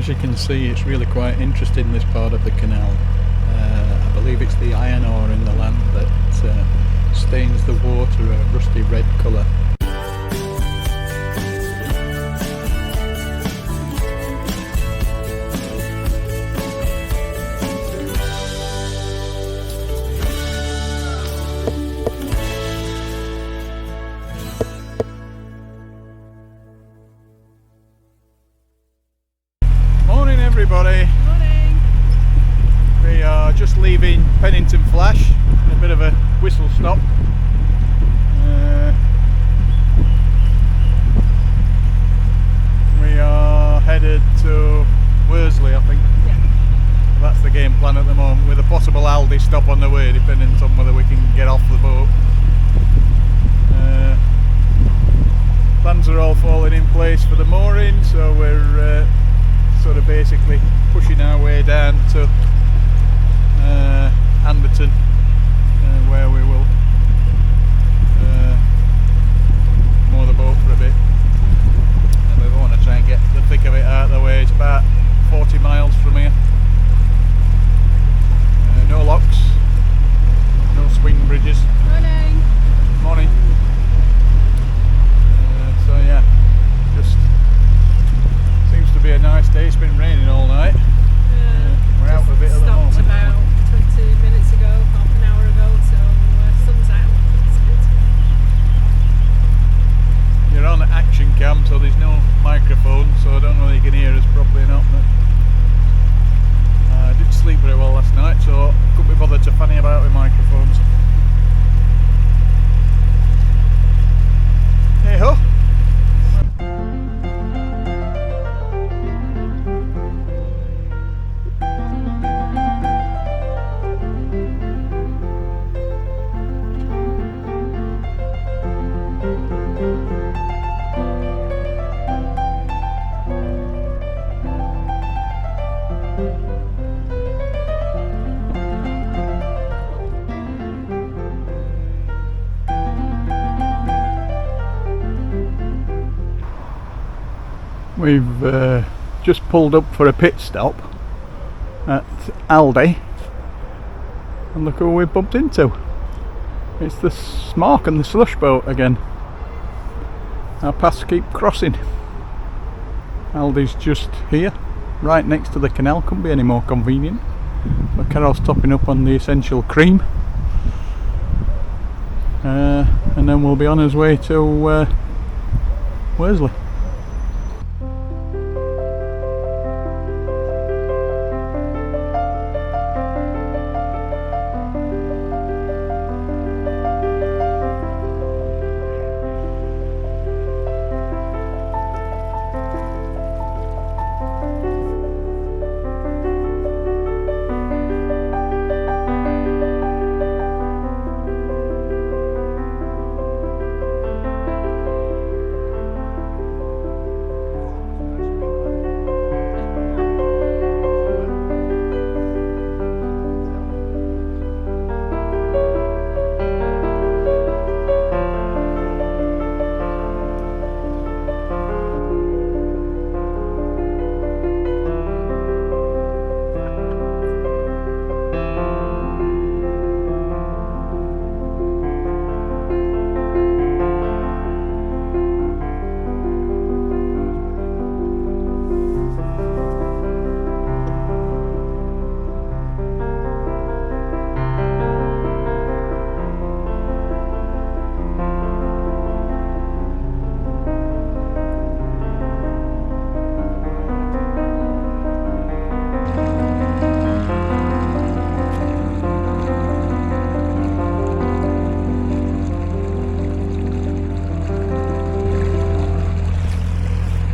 As you can see, it's really quite interesting, this part of the canal. I believe it's the iron ore in the land that stains the water a rusty red colour. Morning everybody. Morning. We are just leaving Pennington Flash, a bit of a whistle stop. We are headed to Worsley, I think. Yeah. That's the game plan at the moment, with a possible Aldi stop on the way, depending on whether we can get off the boat. Plans are all falling in place for the mooring, so we're sort of basically pushing our way down to Anderton, where we will moor the boat for a bit. And we want to try and get the thick of it out of the way. It's about 40 miles from here. No locks, no swing bridges. Morning. Morning. So yeah, just seems to be a nice day. It's been raining all night. We're out of it at the moment. Stopped about 20 minutes ago, half an hour ago, so sun's out. It's good. You're on the action cam, so there's no microphone, so I don't know if you can hear us properly or not. But I didn't sleep very well last night, so couldn't be bothered to fanny about with microphones. Hey ho! We've just pulled up for a pit stop at Aldi, and look who we bumped into. It's the Smark and the slush boat again. Our paths keep crossing. Aldi's just here, right next to the canal, couldn't be any more convenient. But Carol's topping up on the essential cream, and then we'll be on his way to Worsley.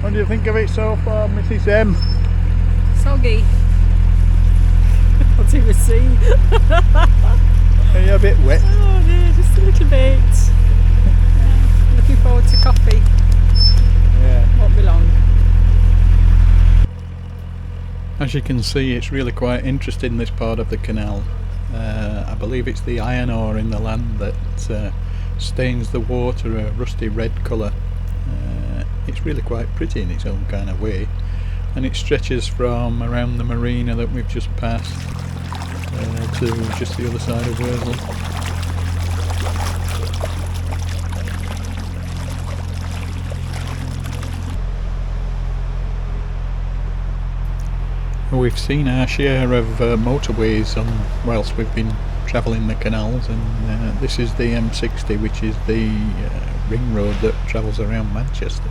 What do you think of it so far, Mrs. M? Soggy. What do we see? Are you a bit wet? Oh dear, just a little bit. Looking forward to coffee. Yeah. Won't be long. As you can see, it's really quite interesting, this part of the canal. I believe it's the iron ore in the land that stains the water a rusty red colour. It's really quite pretty in its own kind of way. and it stretches from around the marina that we've just passed to just the other side of Worsley. We've seen our share of motorways whilst we've been travelling the canals, and this is the M60, which is the ring road that travels around Manchester.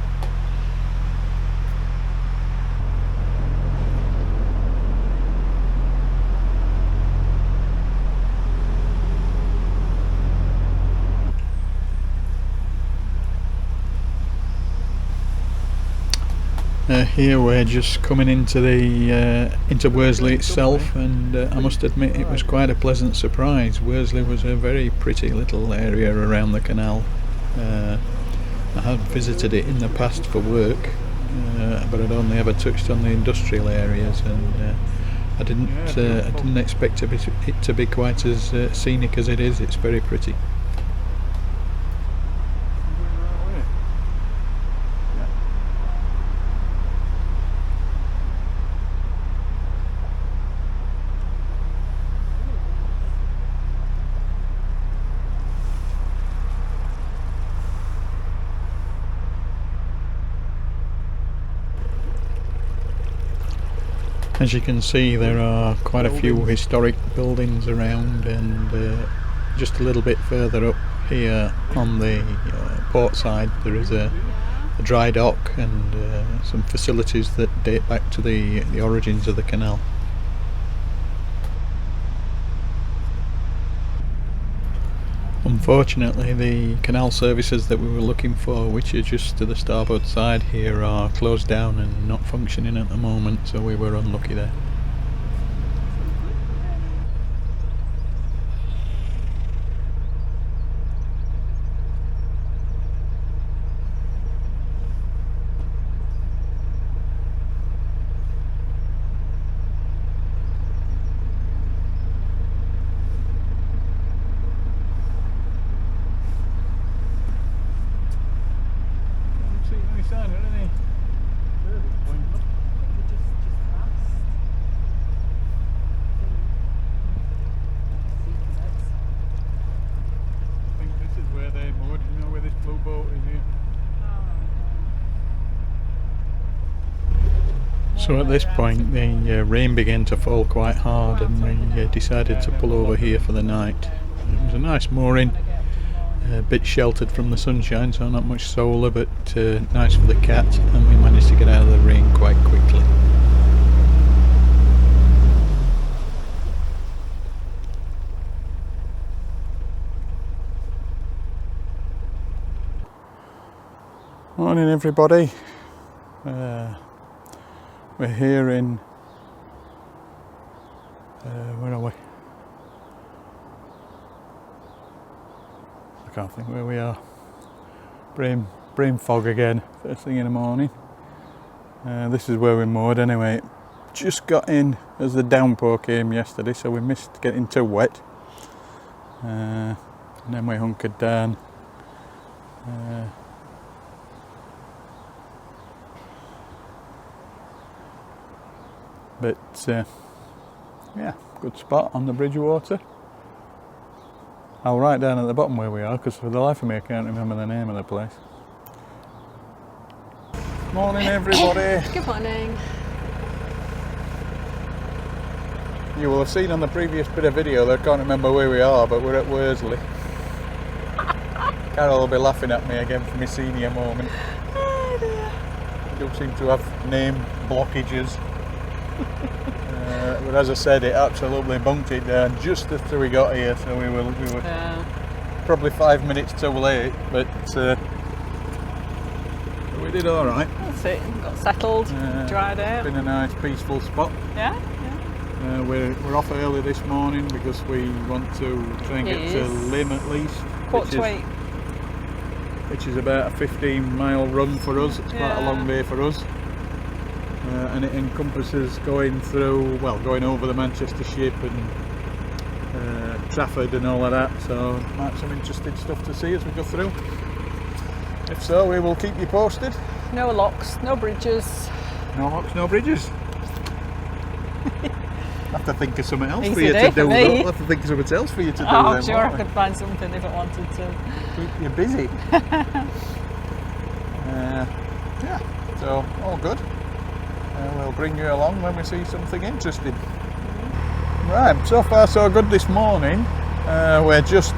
Here we're just coming into the into Worsley itself, and I must admit it was quite a pleasant surprise. Worsley was a very pretty little area around the canal. I had visited it in the past for work, but I'd only ever touched on the industrial areas, and I didn't expect it to be quite as scenic as it is. It's very pretty. As you can see, there are quite a few historic buildings around, and just a little bit further up here on the port side there is a dry dock and some facilities that date back to the origins of the canal. Unfortunately, the canal services that we were looking for, which are just to the starboard side here, are closed down and not functioning at the moment, so we were unlucky there. So at this point the rain began to fall quite hard, and we decided to pull over here for the night. It was a nice mooring, a bit sheltered from the sunshine, so not much solar, but nice for the cat, and we managed to get out of the rain quite quickly. Morning everybody. We're here in where are we? I can't think where we are. Brain fog again, first thing in the morning. This is where we moored anyway. Just got in as the downpour came yesterday, so we missed getting too wet. And then we hunkered down. But yeah, good spot on the Bridgwater. I'll write down at the bottom where we are, because for the life of me I can't remember the name of the place. Morning everybody. Good morning. You will have seen on the previous bit of video that I can't remember where we are, but we're at Worsley. Carol will be laughing at me again for my senior moment. Oh dear. I do seem to have name blockages. But as I said, it absolutely bunked it down just after we got here, so we were probably 5 minutes too late, but we did all right. That's it. Got settled, dried out. Been a nice peaceful spot. Yeah. We're off early this morning because we want to try and get to Lim at least, which is about a 15-mile run for us. It's quite a long day for us. And it encompasses going over the Manchester Ship and Trafford and all of that, so might be some interesting stuff to see as we go through. If so, we will keep you posted. No locks, no bridges. No locks, no bridges. I'll have to think of something else Easy for you day to for do. me. I'll have to think of something else for you to do. Oh, I'm then, sure I won't could find something if I wanted to. Keep you busy. Yeah, so all good. We'll bring you along when we see something interesting. Right, so far so good this morning. We're just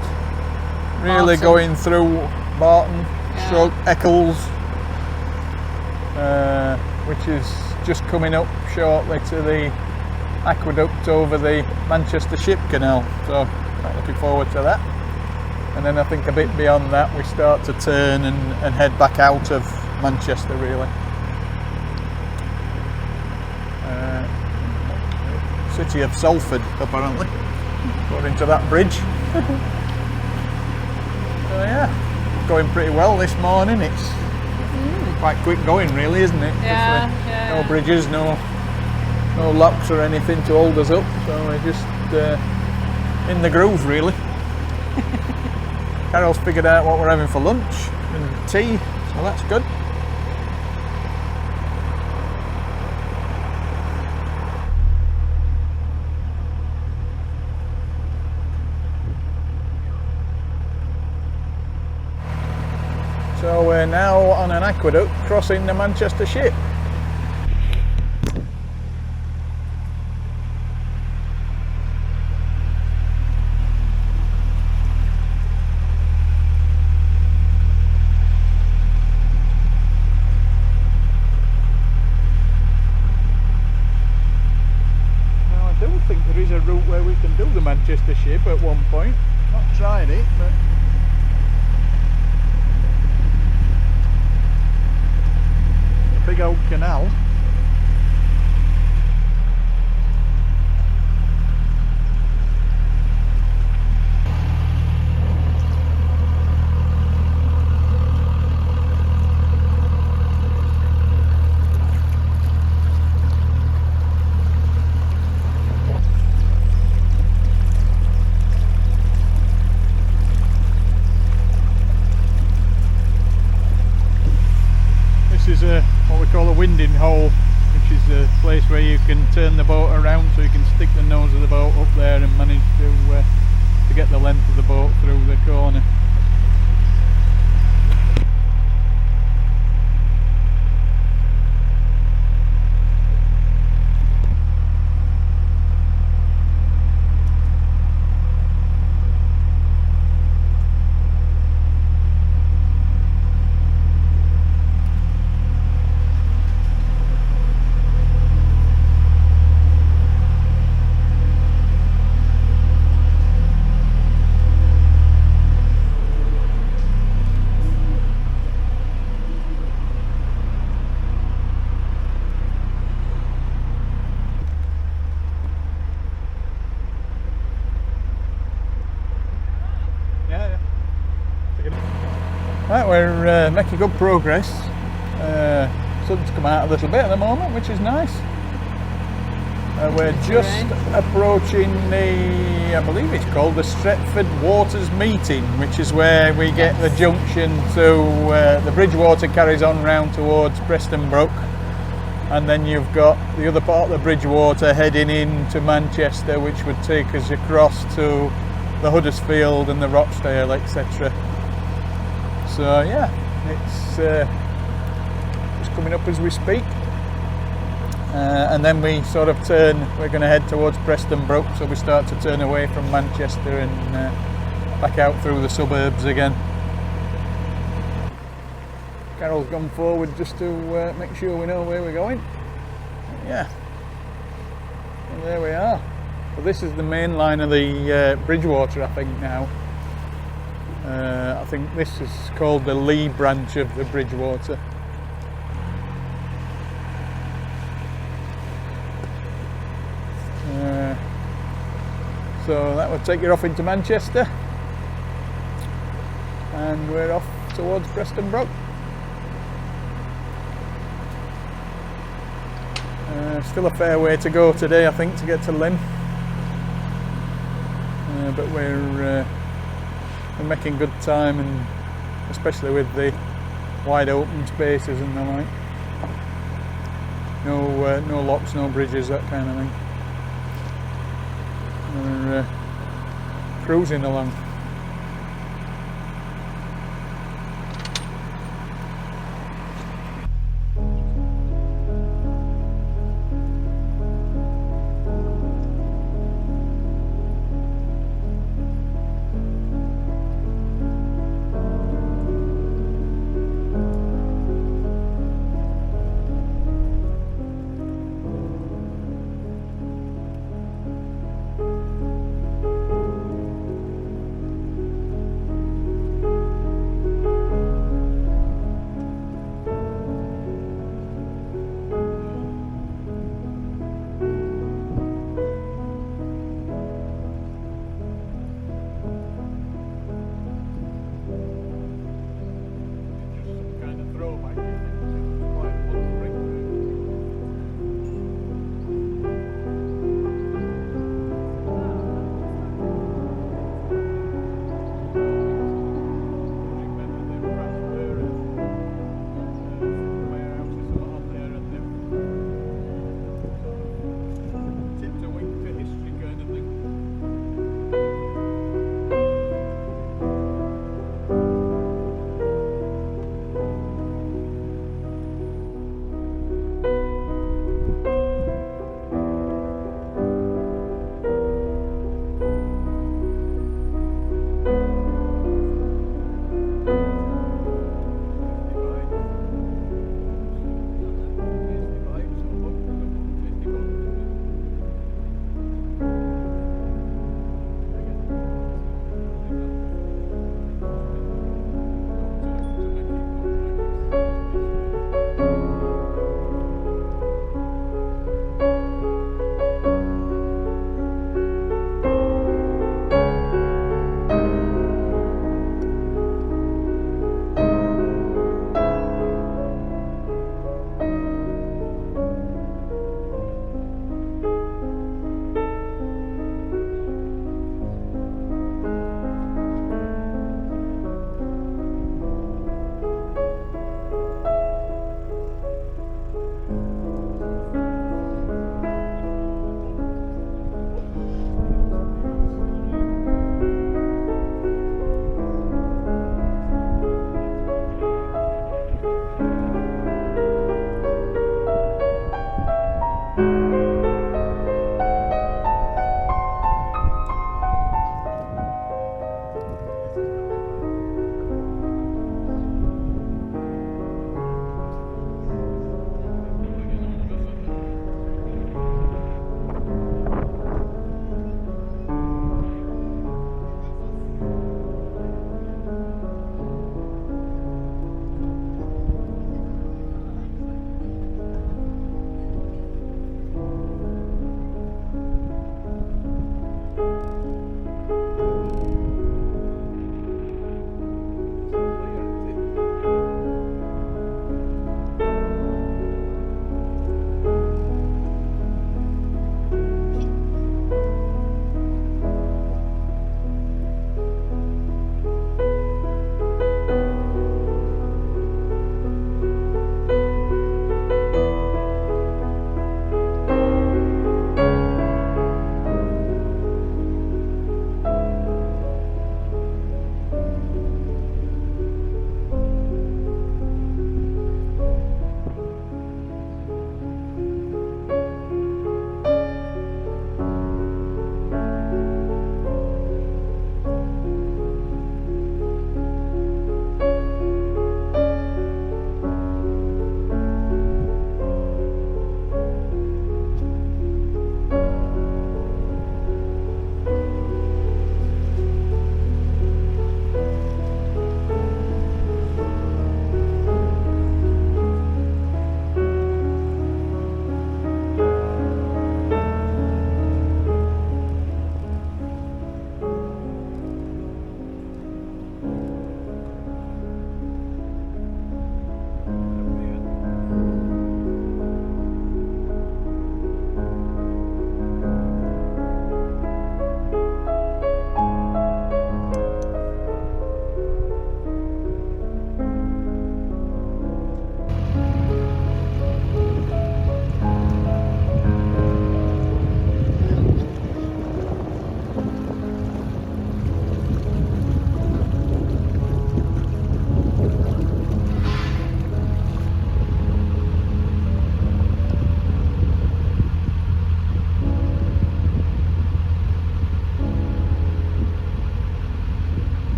really Barton. going through Barton, stroke Eccles, which is just coming up shortly to the aqueduct over the Manchester Ship Canal. So quite looking forward to that. And then I think a bit beyond that we start to turn and head back out of Manchester really. City of Salford apparently, according to that bridge. So yeah, going pretty well this morning. It's quite quick going really, isn't it? Yeah, No bridges, no locks or anything to hold us up, so we're just in the groove really. Carol's figured out what we're having for lunch and tea, so that's good. So we're now on an aqueduct crossing the Manchester Ship. Now I don't think there is a route where we can do the Manchester Ship at one point. Not tried it, but big old canal. This is what we call a winding hole, which is a place where you can turn the boat around, so you can stick the nose of the boat up there and manage to get the length of the boat through the corner. Right, we're making good progress. Sun's come out a little bit at the moment, which is nice. We're just approaching the, I believe it's called the Stretford Waters Meeting, which is where we get the junction to the Bridgwater carries on round towards Preston Brook, and then you've got the other part of the Bridgwater heading into Manchester, which would take us across to the Huddersfield and the Rochdale, etc. So yeah, it's coming up as we speak, and then we sort of turn. We're going to head towards Preston Brook, so we start to turn away from Manchester and back out through the suburbs again. Carol's gone forward just to make sure we know where we're going. Yeah, and there we are. So this is the main line of the Bridgwater, I think now. I think this is called the Lee branch of the Bridgwater. So that would take you off into Manchester, and we're off towards Preston Brook. Still a fair way to go today, I think, to get to Lynn, but we're making good time, and especially with the wide open spaces and the like. No locks, no bridges, that kind of thing. We're cruising along.